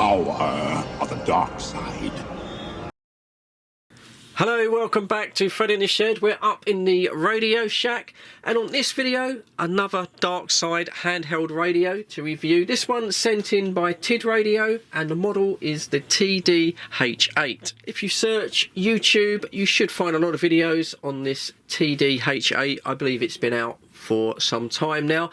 power of the dark side. Hello, welcome back to Fred in the Shed. We're up in the Radio Shack, and on this video, another dark side handheld radio to review. This one sent in by TIDRADIO, and the model is the TD-H8. If you search YouTube, you should find a lot of videos on this TD-H8. I believe it's been out for some time now,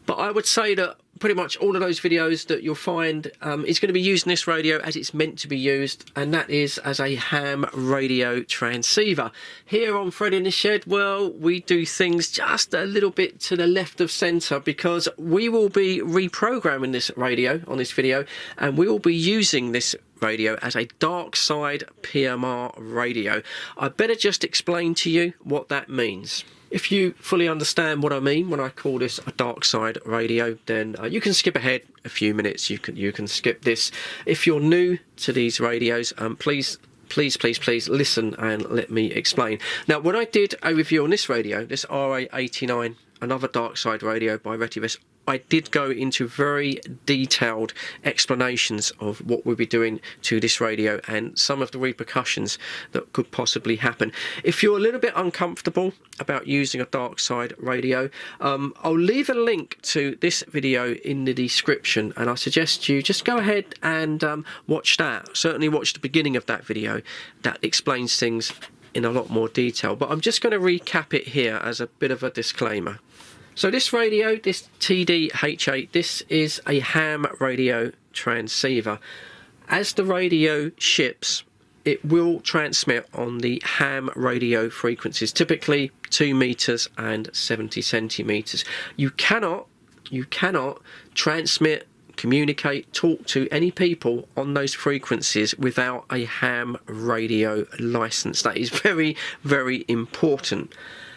but I would say that pretty much all of those videos that you'll find is going to be using this radio as it's meant to be used, and that is as a ham radio transceiver. Here on Fred in the Shed, well, we do things just a little bit to the left of centre, because we will be reprogramming this radio on this video, and we will be using this radio as a dark side PMR radio. I better just explain to you what that means. If you fully understand what I mean when I call this a dark side radio, then you can skip ahead a few minutes. You can skip this. If you're new to these radios, please listen and let me explain. Now, when I did a review on this radio, this RA89, another dark side radio by Retivest, I did go into very detailed explanations of what we'll be doing to this radio and some of the repercussions that could possibly happen. If you're a little bit uncomfortable about using a dark side radio, I'll leave a link to this video in the description, and I suggest you just go ahead and watch that. Certainly watch the beginning of that video. That explains things in a lot more detail, but I'm just going to recap it here as a bit of a disclaimer. So this radio, this TD-H8, this is a ham radio transceiver. As the radio ships, it will transmit on the ham radio frequencies, typically 2 meters and 70 centimeters. You cannot transmit, communicate, talk to any people on those frequencies without a ham radio license. That is very, very important.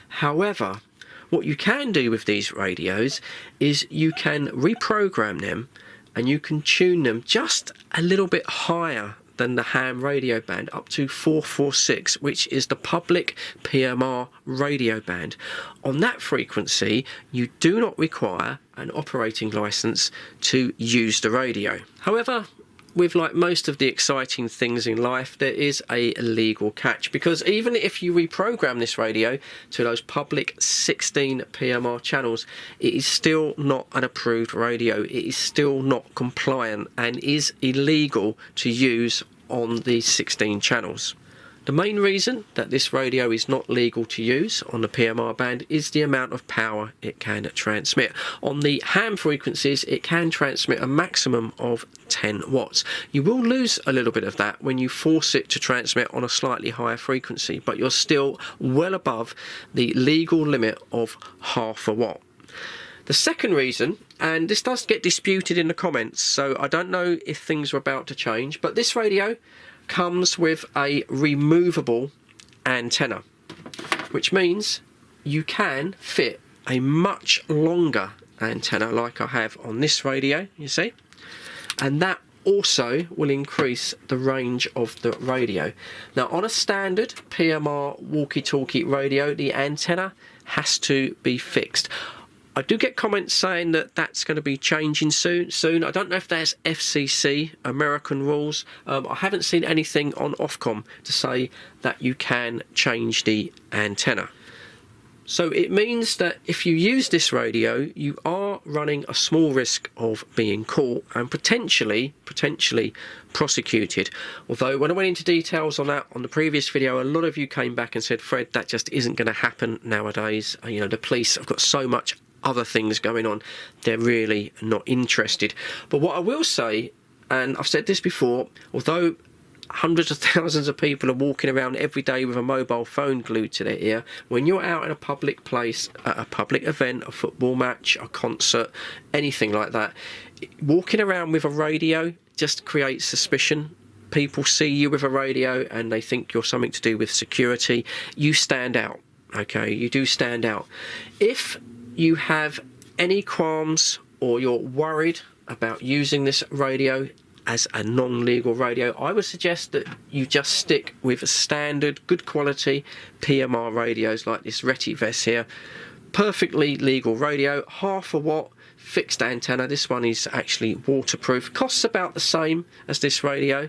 However, what you can do with these radios is you can reprogram them and you can tune them just a little bit higher than the ham radio band, up to 446, which is the public PMR radio band. On that frequency, you do not require an operating license to use the radio. However, with like most of the exciting things in life, there is a legal catch, because even if you reprogram this radio to those public 16 PMR channels, it is still not an approved radio. It is still not compliant and is illegal to use on these 16 channels. The main reason that this radio is not legal to use on the PMR band is the amount of power it can transmit. On the ham frequencies, it can transmit a maximum of 10 watts. You will lose a little bit of that when you force it to transmit on a slightly higher frequency, but you're still well above the legal limit of half a watt. The second reason, and this does get disputed in the comments, so I don't know if things are about to change, but this radio comes with a removable antenna, which means you can fit a much longer antenna like I have on this radio, you see, and that also will increase the range of the radio. Now, on a standard PMR walkie-talkie radio, the antenna has to be fixed. I do get comments saying that that's going to be changing soon. I don't know if that's FCC, American rules. I haven't seen anything on Ofcom to say that you can change the antenna. So it means that if you use this radio, you are running a small risk of being caught and potentially prosecuted. Although when I went into details on that on the previous video, a lot of you came back and said, Fred, that just isn't going to happen nowadays. You know, the police have got so much other things going on, they're really not interested. But what I will say, and I've said this before, although hundreds of thousands of people are walking around every day with a mobile phone glued to their ear, when you're out in a public place, at a public event, a football match, a concert, anything like that, walking around with a radio just creates suspicion. People see you with a radio and they think you're something to do with security. You stand out, okay? You do stand out. If you have any qualms or you're worried about using this radio as a non-legal radio, I would suggest that you just stick with standard, good quality PMR radios like this Retivest here. Perfectly legal radio, half a watt, fixed antenna. This one is actually waterproof. Costs about the same as this radio,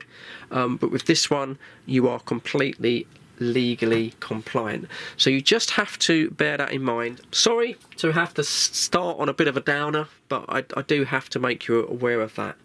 but with this one you are completely legally compliant. So you just have to bear that in mind. Sorry to have to start on a bit of a downer, but I do have to make you aware of that.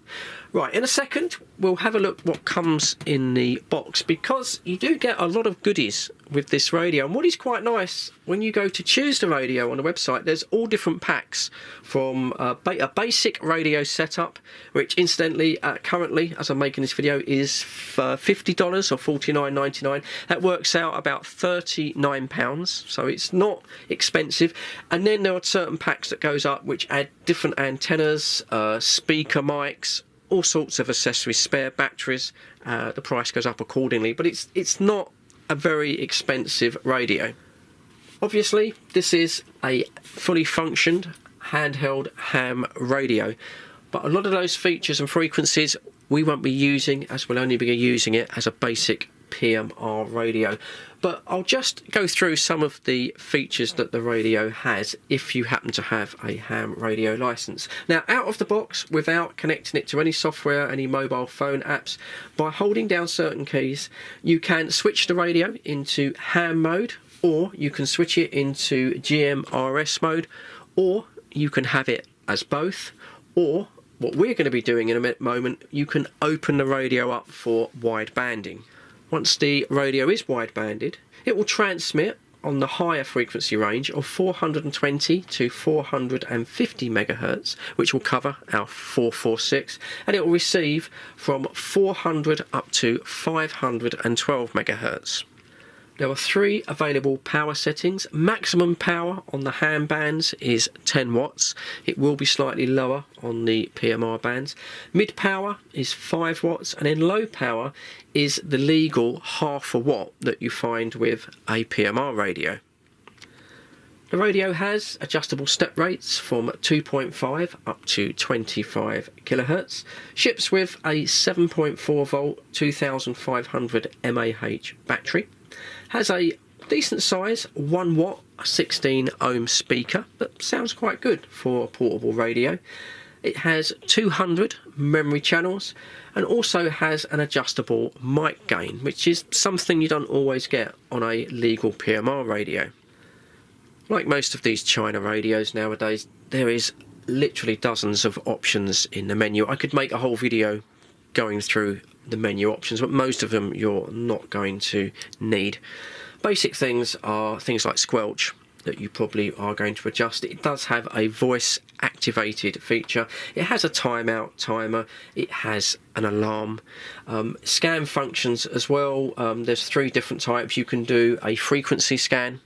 Right, in a second we'll have a look what comes in the box, because you do get a lot of goodies with this radio. And what is quite nice, when you go to choose the radio on the website, there's all different packs, from a basic radio setup, which incidentally currently, as I'm making this video, is for $50 or $49.99. That works out about £39, so it's not expensive. And then there are certain packs that goes up which add different antennas, speaker mics, all sorts of accessories, spare batteries. The price goes up accordingly, but it's not a very expensive radio. Obviously this is a fully functioned handheld ham radio, but a lot of those features and frequencies we won't be using, as we'll only be using it as a basic PMR radio. But I'll just go through some of the features that the radio has if you happen to have a ham radio license. Now, out of the box, without connecting it to any software, any mobile phone apps, by holding down certain keys, you can switch the radio into ham mode, or you can switch it into GMRS mode, or you can have it as both, or what we're going to be doing in a moment, you can open the radio up for wide banding. Once the radio is wide banded, it will transmit on the higher frequency range of 420 to 450 megahertz, which will cover our 446, and it will receive from 400 up to 512 megahertz. There are 3 available power settings. Maximum power on the ham bands is 10 watts. It will be slightly lower on the PMR bands. Mid power is 5 watts, and then low power is the legal half a watt that you find with a PMR radio. The radio has adjustable step rates from 2.5 up to 25 kilohertz. Ships with a 7.4 volt 2500 mAh battery. Has a decent size 1 watt 16 ohm speaker that sounds quite good for a portable radio. It has 200 memory channels and also has an adjustable mic gain, which is something you don't always get on a legal PMR radio. Like most of these China radios nowadays, there is literally dozens of options in the menu. I could make a whole video going through the menu options, but most of them you're not going to need. Basic things are things like Squelch that you probably are going to adjust. It does have a voice activated feature. It has a timeout timer. It has an alarm. Scan functions as well. There's 3 different types. You can do a frequency scan,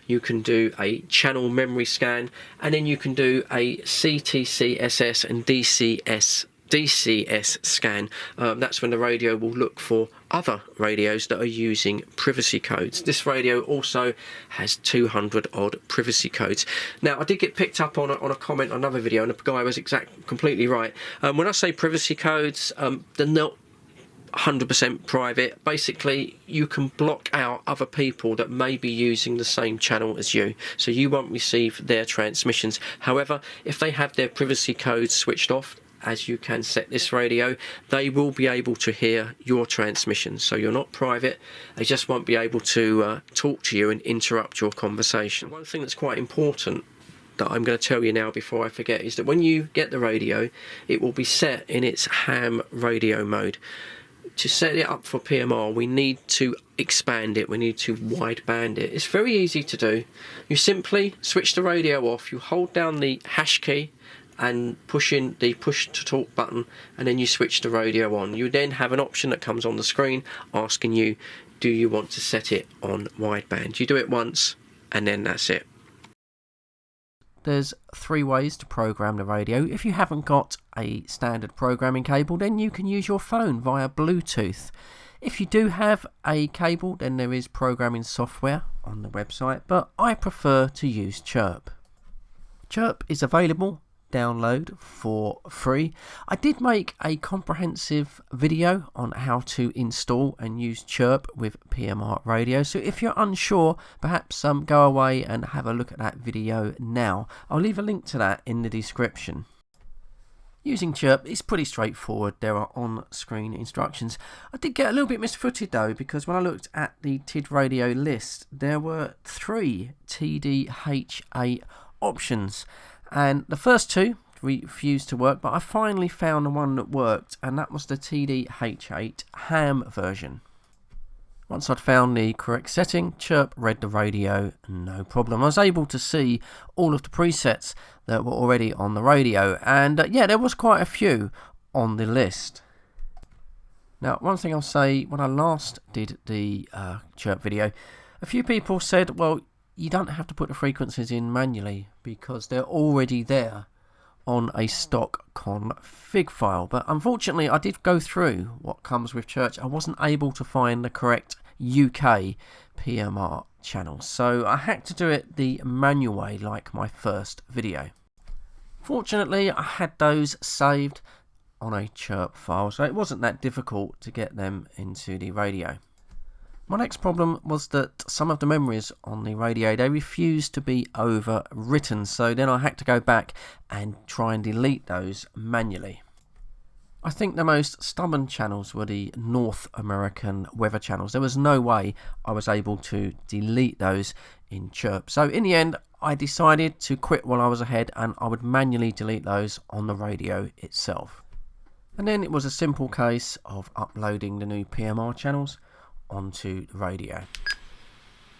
you can do a channel memory scan, and then you can do a CTCSS&DCS scan. That's when the radio will look for other radios that are using privacy codes. This radio also has 200 odd privacy codes. Now, I did get picked up on a comment on another video, and the guy was completely right. When I say privacy codes, they're not 100% private. Basically, you can block out other people that may be using the same channel as you, so you won't receive their transmissions. However, if they have their privacy codes switched off, as you can set this radio, they will be able to hear your transmissions. So you're not private, they just won't be able to talk to you and interrupt your conversation. One thing that's quite important that I'm going to tell you now before I forget is that when you get the radio, it will be set in its ham radio mode. To set it up for PMR, we need to expand it, we need to wideband it. It's very easy to do. You simply switch the radio off, you hold down the hash key and push in the push to talk button, and then you switch the radio on. You then have an option that comes on the screen asking you, do you want to set it on wideband? You do it once and then that's it. There's 3 ways to program the radio. If you haven't got a standard programming cable, then you can use your phone via Bluetooth. If you do have a cable, then there is programming software on the website, but I prefer to use Chirp. Chirp is available download for free. I did make a comprehensive video on how to install and use Chirp with PMR radio, so if you're unsure, perhaps go away and have a look at that video now. I'll leave a link to that in the description. Using Chirp is pretty straightforward. There are on-screen instructions. I did get a little bit misfooted though, because when I looked at the TID radio list, there were 3 TD-H8 options, and the first 2 refused to work, but I finally found the one that worked, and that was the TD-H8 ham version. Once I'd found the correct setting, Chirp read the radio, no problem. I was able to see all of the presets that were already on the radio, and yeah, there was quite a few on the list. Now, one thing I'll say, when I last did the Chirp video, a few people said, well, you don't have to put the frequencies in manually because they're already there on a stock config file, but unfortunately I did go through what comes with Chirp. I wasn't able to find the correct UK PMR channels, so I had to do it the manual way like my first video. Fortunately, I had those saved on a Chirp file, so it wasn't that difficult to get them into the radio. My next problem was that some of the memories on the radio, they refused to be overwritten, so then I had to go back and try and delete those manually. I think the most stubborn channels were the North American weather channels. There was no way I was able to delete those in Chirp. So in the end, I decided to quit while I was ahead, and I would manually delete those on the radio itself. And then it was a simple case of uploading the new PMR channels onto the radio.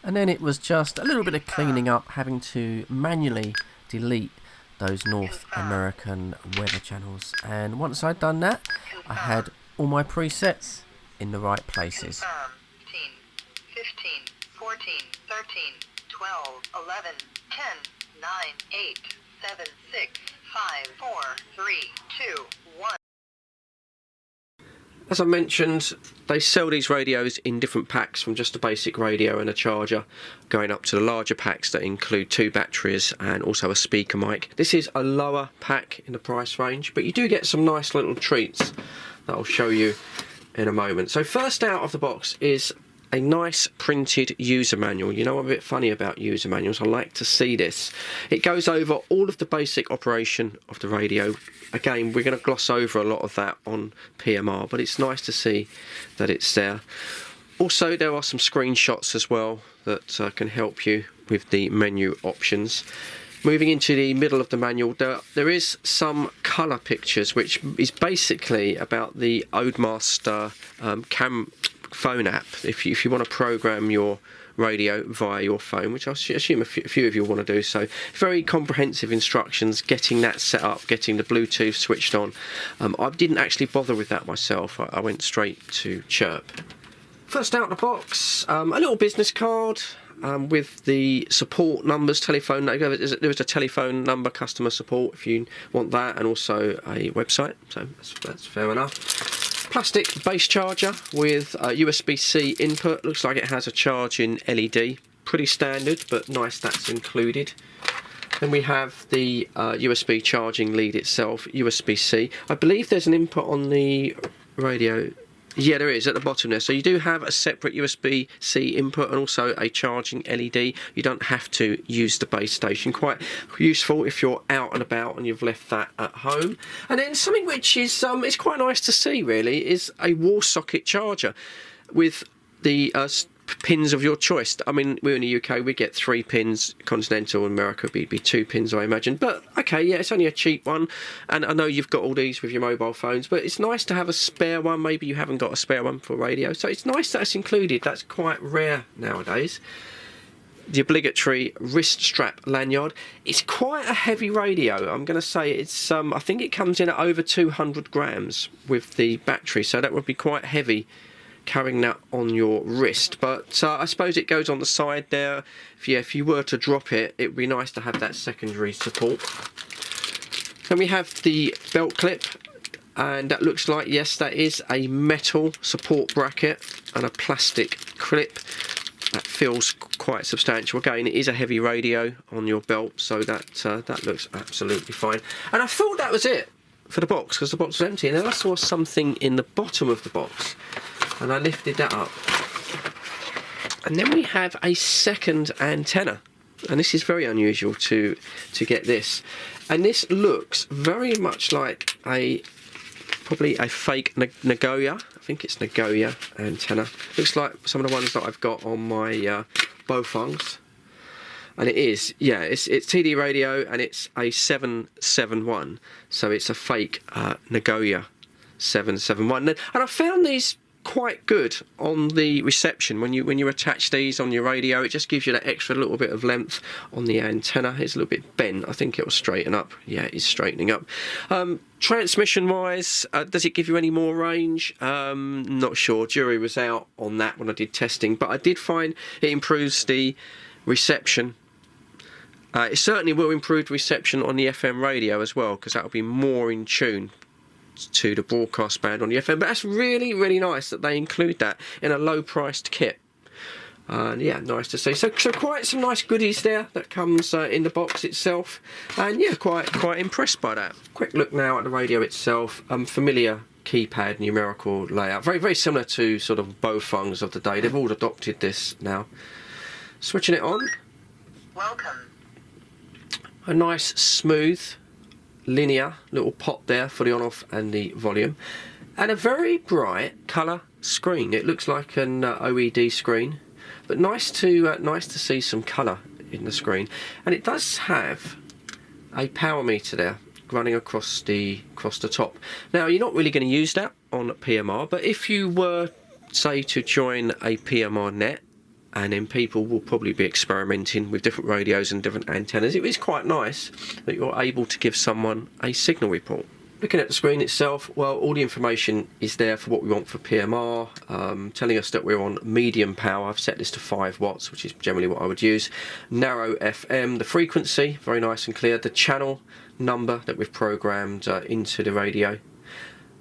And then it was just a little bit of cleaning up, having to manually delete those North American weather channels. And once I'd done that, I had all my presets in the right places. 15, 14, 13, 12, 11, 10, 9, 8, 7, 6, 5, 4, 3, 2, 1. As I mentioned, they sell these radios in different packs, from just a basic radio and a charger, going up to the larger packs that include 2 batteries and also a speaker mic. This is a lower pack in the price range, but you do get some nice little treats that I'll show you in a moment. So first out of the box is a nice printed user manual. You know, I'm a bit funny about user manuals. I like to see this. It goes over all of the basic operation of the radio. Again, we're going to gloss over a lot of that on PMR, but it's nice to see that it's there. Also, there are some screenshots as well that can help you with the menu options. Moving into the middle of the manual, there is some colour pictures, which is basically about the Odemaster phone app. If you want to program your radio via your phone, which I assume a few of you want to do, so very comprehensive instructions, getting that set up, getting the Bluetooth switched on. I didn't actually bother with that myself. I went straight to Chirp. First out of the box, a little business card with the support numbers, telephone. There was a telephone number, customer support if you want that, and also a website, so that's fair enough. Plastic base charger with USB-C input. Looks like it has a charging LED. Pretty standard, but nice that's included. Then we have the USB charging lead itself, USB-C. I believe there's an input on the radio. Yeah, there is at the bottom there. So you do have a separate USB-C input and also a charging LED. You don't have to use the base station. Quite useful if you're out and about and you've left that at home. And then something which is it's quite nice to see really is a wall socket charger with the pins of your choice. I mean, we're in the UK, we get 3 pins. Continental America would be 2 pins, I imagine. But okay, yeah, it's only a cheap one, and I know you've got all these with your mobile phones, but it's nice to have a spare one. Maybe you haven't got a spare one for radio, so it's nice that it's included. That's quite rare nowadays. The obligatory wrist strap lanyard. It's quite a heavy radio. I'm going to say it's I think it comes in at over 200 grams with the battery, so that would be quite heavy carrying that on your wrist, but I suppose it goes on the side there. If you were to drop it, it would be nice to have that secondary support. Then we have the belt clip, and that looks like, yes, that is a metal support bracket and a plastic clip. That feels quite substantial. Again, it is a heavy radio on your belt, so that looks absolutely fine. And I thought that was it for the box, because the box was empty, and then I saw something in the bottom of the box, and I lifted that up. And then we have a second antenna. and this is very unusual to get this. And this looks very much like probably a fake Nagoya. I think it's Nagoya antenna. Looks like some of the ones that I've got on my Bofengs. And it is, yeah, it's TD radio, and it's a 771. So it's a fake Nagoya 771. And I found these quite good on the reception. When you attach these on your radio, it just gives you that extra little bit of length on the antenna. It's a little bit bent. I think it will straighten up. Yeah, it's straightening up. Transmission wise, does it give you any more range? Not sure. Jury was out on that when I did testing, but I did find it improves the reception. It certainly will improve reception on the FM radio as well, because that will be more in tune to the broadcast band on the FM. But that's really, really nice that they include that in a low-priced kit. Yeah, nice to see. So quite some nice goodies there that comes in the box itself, and yeah, quite impressed by that. Quick look now at the radio itself. Familiar keypad numerical layout, very, very similar to sort of Bofengs of the day. They've all adopted this now. Switching it on. Welcome. A nice smooth linear little pot there for the on-off and the volume, and a very bright colour screen. It looks like an OED screen, but nice to see some colour in the screen. And it does have a power meter there running across the top. Now, you're not really going to use that on PMR, but if you were, say, to join a PMR net, and then people will probably be experimenting with different radios and different antennas, it is quite nice that you're able to give someone a signal report. Looking at the screen itself, well, all the information is there for what we want for PMR, telling us that we're on medium power. I've set this to 5 watts, which is generally what I would use. Narrow FM, the frequency, very nice and clear. The channel number that we've programmed into the radio.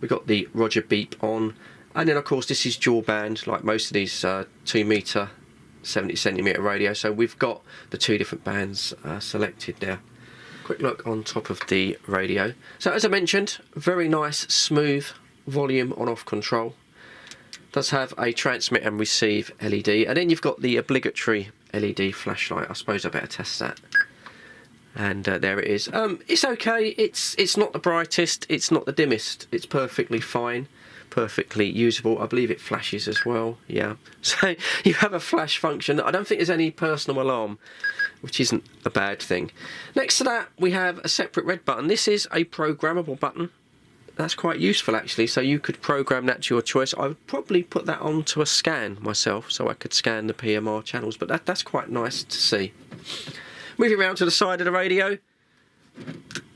We've got the Roger beep on, and then of course this is dual band, like most of these 2 meter 70 centimeter radio, so we've got the 2 different bands selected there. Quick look on top of the radio. So as I mentioned, very nice smooth volume on-off control. Does have a transmit and receive LED, and then you've got the obligatory LED flashlight. I suppose I better test that. And there it is. It's okay. It's not the brightest, it's not the dimmest, it's perfectly fine, perfectly usable. I believe it flashes as well. Yeah, so you have a flash function. I don't think there's any personal alarm, which isn't a bad thing. Next to that, we have a separate red button. This is a programmable button. That's quite useful actually, so you could program that to your choice. I would probably put that onto a scan myself, so I could scan the PMR channels, but that's quite nice to see. Moving around to the side of the radio,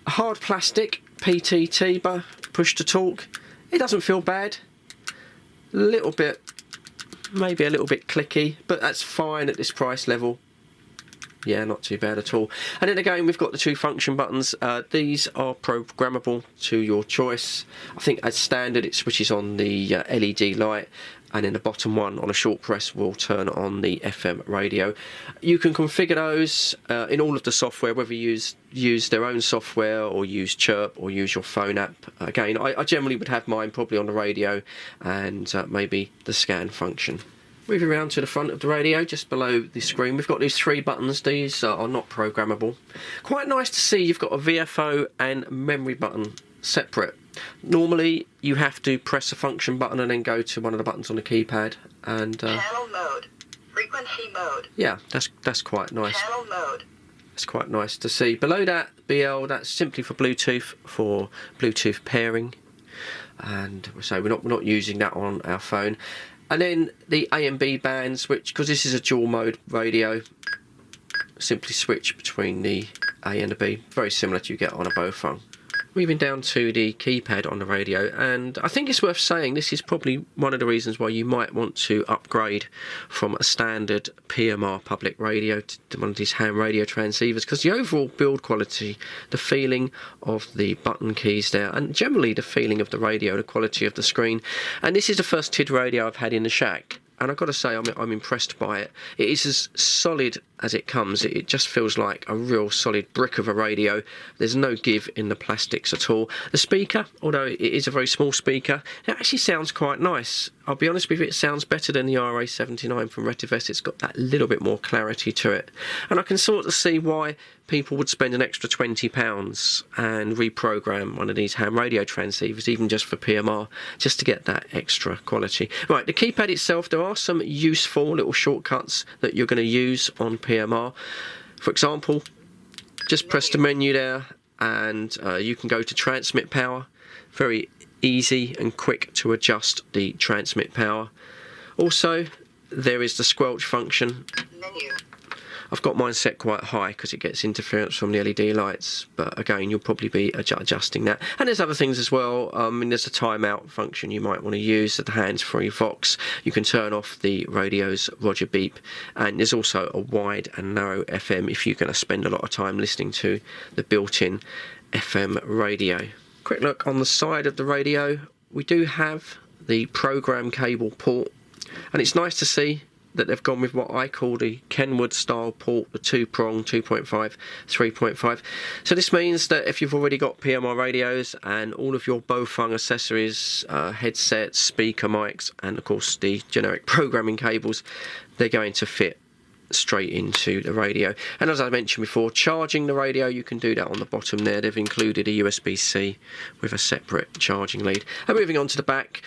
hard plastic PTT push to talk. It doesn't feel bad. A little bit, maybe a little bit clicky, but that's fine at this price level. Yeah, not too bad at all. And then again, we've got the 2 function buttons. These are programmable to your choice. I think as standard it switches on the LED light, and then the bottom one on a short press will turn on the FM radio. You can configure those in all of the software, whether you use their own software or use Chirp or use your phone app. Again, I generally would have mine probably on the radio and maybe the scan function. Moving around to the front of the radio, just below the screen, we've got these 3 buttons. These are not programmable. Quite nice to see you've got a VFO and memory button separate. Normally you have to press a function button and then go to one of the buttons on the keypad. And channel mode, frequency mode. Yeah, that's quite nice. Channel mode. It's quite nice to see. Below that, BL, that's simply for Bluetooth pairing. And so we're not using that on our phone. And then the A and B bands, which, because this is a dual mode radio, simply switch between the A and the B, very similar to you get on a Bofeng. Moving down to the keypad on the radio, and I think it's worth saying this is probably one of the reasons why you might want to upgrade from a standard PMR public radio to one of these ham radio transceivers, because the overall build quality, the feeling of the button keys there, and generally the feeling of the radio, the quality of the screen. And this is the first TID radio I've had in the shack, and I've got to say I'm impressed by it. It is as solid as it comes. It just feels like a real solid brick of a radio. There's no give in the plastics at all. The speaker, although it is a very small speaker, it actually sounds quite nice. I'll be honest with you, it sounds better than the RA79 from Retivest. It's got that little bit more clarity to it. And I can sort of see why people would spend an extra £20 and reprogram one of these ham radio transceivers, even just for PMR, just to get that extra quality. Right, the keypad itself, there are some useful little shortcuts that you're going to use on PMR. For example, just press the menu there and you can go to transmit power. Very easy and quick to adjust the transmit power. Also, there is the squelch function. Menu. I've got mine set quite high because it gets interference from the LED lights, but again, you'll probably be adjusting that. And there's other things as well. There's a timeout function you might want to use at the hands-free Vox. You can turn off the radio's Roger beep, and there's also a wide and narrow FM if you're going to spend a lot of time listening to the built-in FM radio. Quick look on the side of the radio. We do have the program cable port, and it's nice to see that they've gone with what I call the Kenwood style port, the 2-prong 2.5 3.5. So this means that if you've already got PMR radios and all of your Bofung accessories, headsets, speaker mics, and of course the generic programming cables, they're going to fit straight into the radio. And as I mentioned before, charging the radio, you can do that on the bottom there. They've included a USB-C with a separate charging lead. And moving on to the back,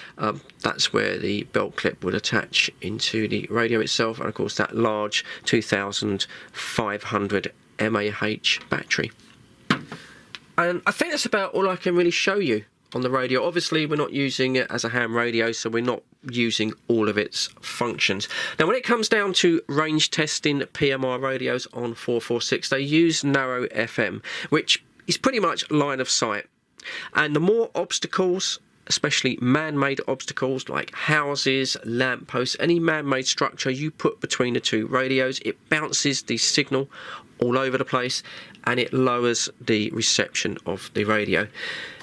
that's where the belt clip would attach into the radio itself, and of course that large 2500 mAh battery. And I think that's about all I can really show you on the radio. Obviously we're not using it as a ham radio, so we're not using all of its functions. Now when it comes down to range testing PMR radios on 446, they use narrow FM, which is pretty much line of sight. And the more obstacles, especially man-made obstacles like houses, lampposts, any man-made structure you put between the two radios, it bounces the signal all over the place and it lowers the reception of the radio.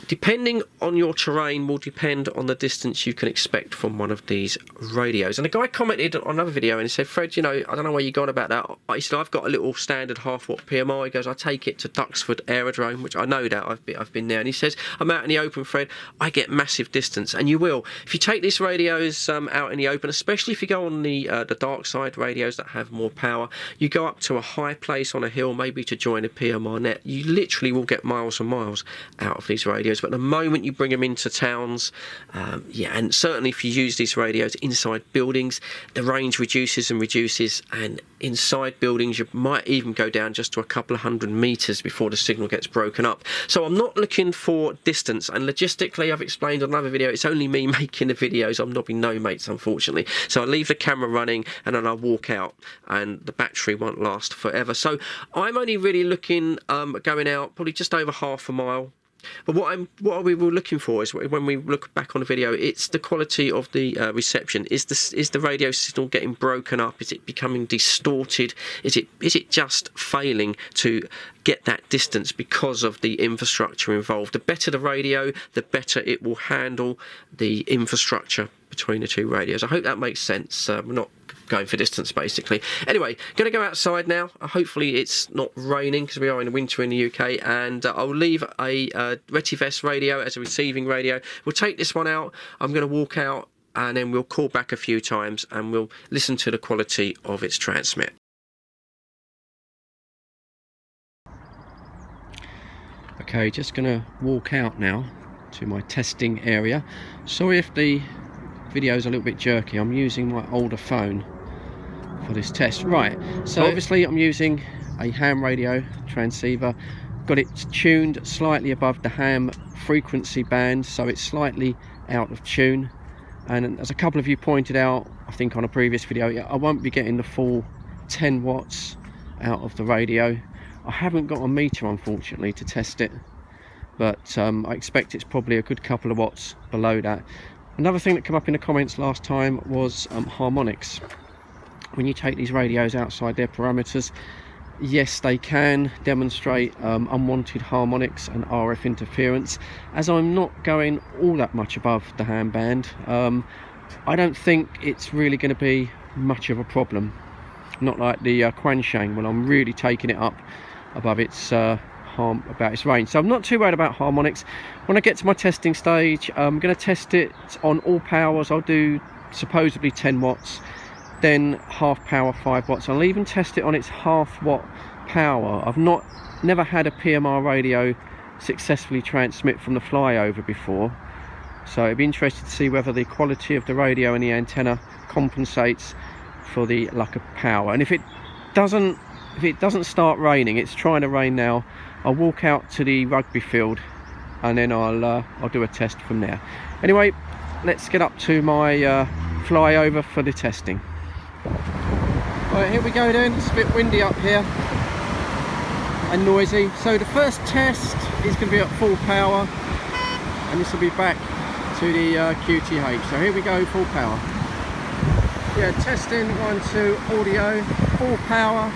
Depending on your terrain will depend on the distance you can expect from one of these radios. And a guy commented on another video and he said, Fred, you know, I don't know where you got about that. He said, I've got a little standard half-watt PMR. He goes, I take it to Duxford Aerodrome, which I know that, I've been there. And he says, I'm out in the open, Fred, I get massive distance. And you will. If you take these radios out in the open, especially if you go on the dark side radios that have more power, you go up to a high place on a hill, maybe to join a PMR net, you literally will get miles and miles out of these radios. But the moment you bring them into towns, and certainly if you use these radios inside buildings, the range reduces and reduces, and inside buildings you might even go down just to a couple of 100 meters before the signal gets broken up. So I'm not looking for distance, and logistically I've explained on another video, it's only me making the videos. I'm not being no mates, unfortunately, so I leave the camera running and then I walk out and the battery won't last forever. So I'm only really looking going out probably just over half a mile. But what we were looking for is, when we look back on the video, it's the quality of the reception. Is the radio signal getting broken up? Is it becoming distorted? Is it just failing to get that distance because of the infrastructure involved? The better the radio, the better it will handle the infrastructure between the two radios. I hope that makes sense. We're not going for distance, basically. Anyway, going to go outside now. Hopefully it's not raining because we are in the winter in the UK, and I'll leave a Retivest radio as a receiving radio. We'll take this one out. I'm going to walk out and then we'll call back a few times and we'll listen to the quality of its transmit. Okay, just going to walk out now to my testing area. Sorry if the video's a little bit jerky. I'm using my older phone for this test. Right, so obviously I'm using a ham radio transceiver. Got it tuned slightly above the ham frequency band, so it's slightly out of tune. And as a couple of you pointed out, I think on a previous video, I won't be getting the full 10 watts out of the radio. I haven't got a meter, unfortunately, to test it, but I expect it's probably a good couple of watts below that. Another thing that came up in the comments last time was harmonics. When you take these radios outside their parameters, yes, they can demonstrate unwanted harmonics and RF interference. As I'm not going all that much above the ham band, I don't think it's really going to be much of a problem. not like the Quansheng when I'm really taking it up above its about its range. So I'm not too worried about harmonics. When I get to my testing stage, I'm going to test it on all powers. I'll do supposedly 10 watts, then half power 5 watts. I'll even test it on its half watt power. I've never had a PMR radio successfully transmit from the flyover before, so it'd be interesting to see whether the quality of the radio and the antenna compensates for the lack of power. And if it doesn't start raining, it's trying to rain now, I'll walk out to the rugby field and then I'll do a test from there. Anyway, let's get up to my flyover for the testing. Right, here we go then. It's a bit windy up here and noisy. So the first test is going to be at full power, and this will be back to the QTH. So here we go, full power. Yeah, testing 1, 2, audio, full power.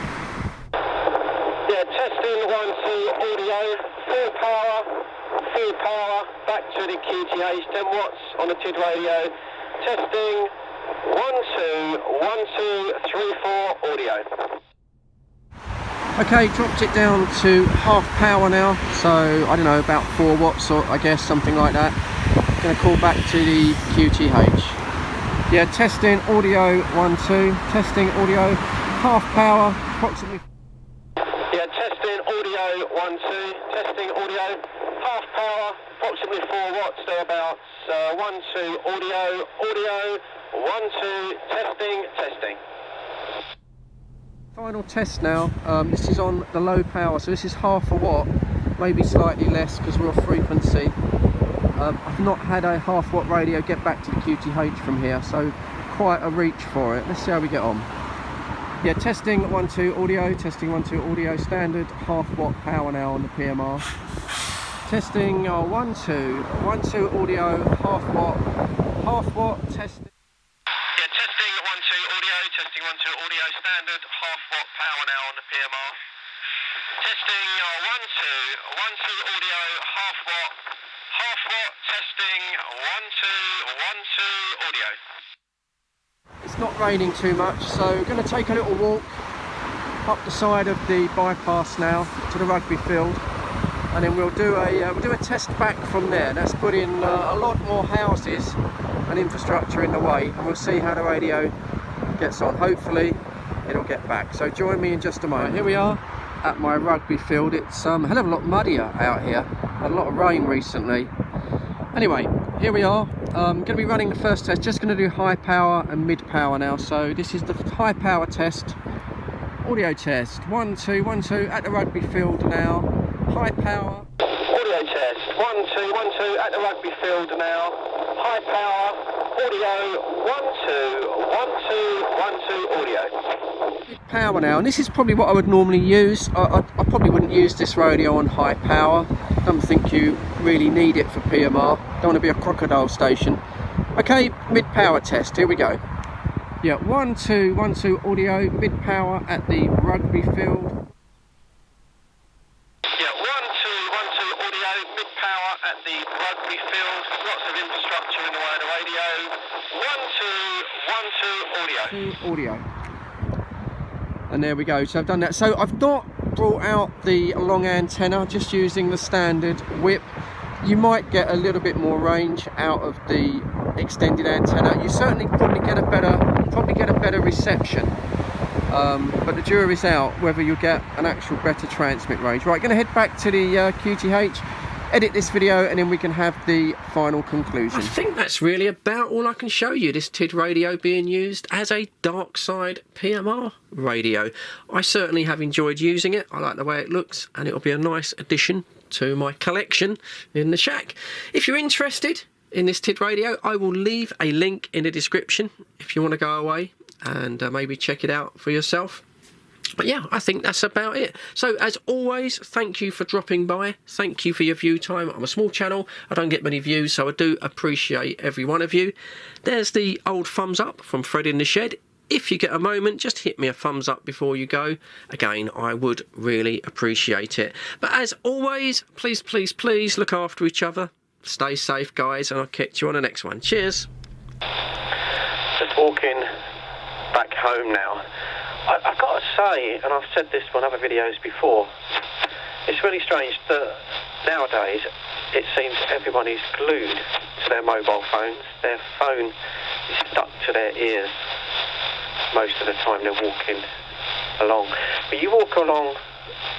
Yeah, testing 1, 2, audio, full power, back to the QTH, 10 watts on the TID radio. Testing 1, 2, 1, 2, 3, 4, audio. Okay, dropped it down to half power now, so I don't know, about 4 watts or I guess something like that. Going to call back to the QTH. Yeah, testing audio 1, 2, testing audio, half power, approximately. Yeah, testing audio 1, 2, testing audio, half power, approximately 4 watts, thereabouts. 1, 2, audio, 1, 2, testing. Final test now. This is on the low power, so this is half a watt, maybe slightly less because we're off frequency. I've not had a half watt radio get back to the QTH from here, so quite a reach for it. Let's see how we get on. Yeah, testing 1, 2 audio, testing 1, 2 audio, standard half watt power now on the PMR. Testing 1, 2, 1, 2 audio, half watt, testing. Yeah, testing 1, 2 audio, testing 1, 2 audio, standard half watt power now on the PMR. Testing 1, 2, 1, 2 audio, half watt, testing 1, 2, 1, 2 audio. It's not raining too much, so we're going to take a little walk up the side of the bypass now to the rugby field, and then we'll do a test back from there. That's put in a lot more houses and infrastructure in the way, and we'll see how the radio gets on. Hopefully it'll get back, so join me in just a moment. Right, here we are at my rugby field. It's a hell of a lot muddier out here, had a lot of rain recently. Anyway, here we are. I'm going to be running the first test, just going to do high power and mid power now. So this is the high power test, audio test, 1, 2, 1, 2 at the rugby field now, high power. Audio test, 1, 2, 1, 2 at the rugby field now, high power, audio, 1, 2, 1, 2, 1, 2 audio. Mid power now, and this is probably what I would normally use. I probably wouldn't use this radio on high power. Don't think you really need it for PMR. Don't want to be a crocodile station. Okay, mid power test, here we go. Yeah, 1, 2, 1, 2 audio, mid power at the rugby field. Yeah, 1, 2, 1, 2 audio, mid power at the rugby field. Lots of infrastructure in the way of the radio. 1, 2, 1, 2 audio. 2 audio. And there we go, so I've done that. So I've not brought out the long antenna, just using the standard whip. You might get a little bit more range out of the extended antenna. You certainly probably get a better reception, but the jury's out whether you'll get an actual better transmit range. Right, going to head back to the QTH, edit this video, and then we can have the final conclusion. I think that's really about all I can show you. This TID radio being used as a dark side PMR radio. I certainly have enjoyed using it. I like the way it looks, and it'll be a nice addition to my collection in the shack. If you're interested in this TID radio, I will leave a link in the description if you want to go away and maybe check it out for yourself. But yeah, I think that's about it. So as always, thank you for dropping by. Thank you for your view time. I'm a small channel. I don't get many views, so I do appreciate every one of you. There's the old thumbs up from Fred in the Shed. If you get a moment, just hit me a thumbs up before you go. Again, I would really appreciate it. But as always, please, please, please look after each other. Stay safe, guys, and I'll catch you on the next one. Cheers. Just walking back home now. I've got to say, and I've said this on other videos before, it's really strange that nowadays it seems everyone is glued to their mobile phones. Their phone is stuck to their ears most of the time they're walking along. But you walk along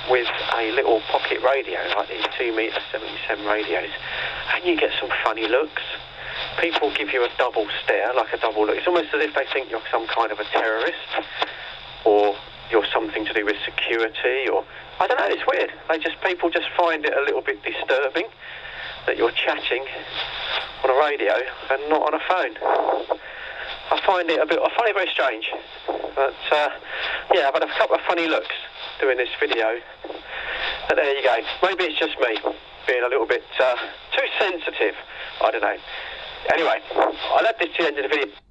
with a little pocket radio, like these 2-metre 77 radios, and you get some funny looks. People give you a double stare, like a double look. It's almost as if they think you're some kind of a terrorist, or you're something to do with security, or I don't know, it's weird. People just find it a little bit disturbing that you're chatting on a radio and not on a phone. I find it very strange. But yeah, I've had a couple of funny looks doing this video. But there you go. Maybe it's just me being a little bit too sensitive. I don't know. Anyway, I'll add this to the end of the video.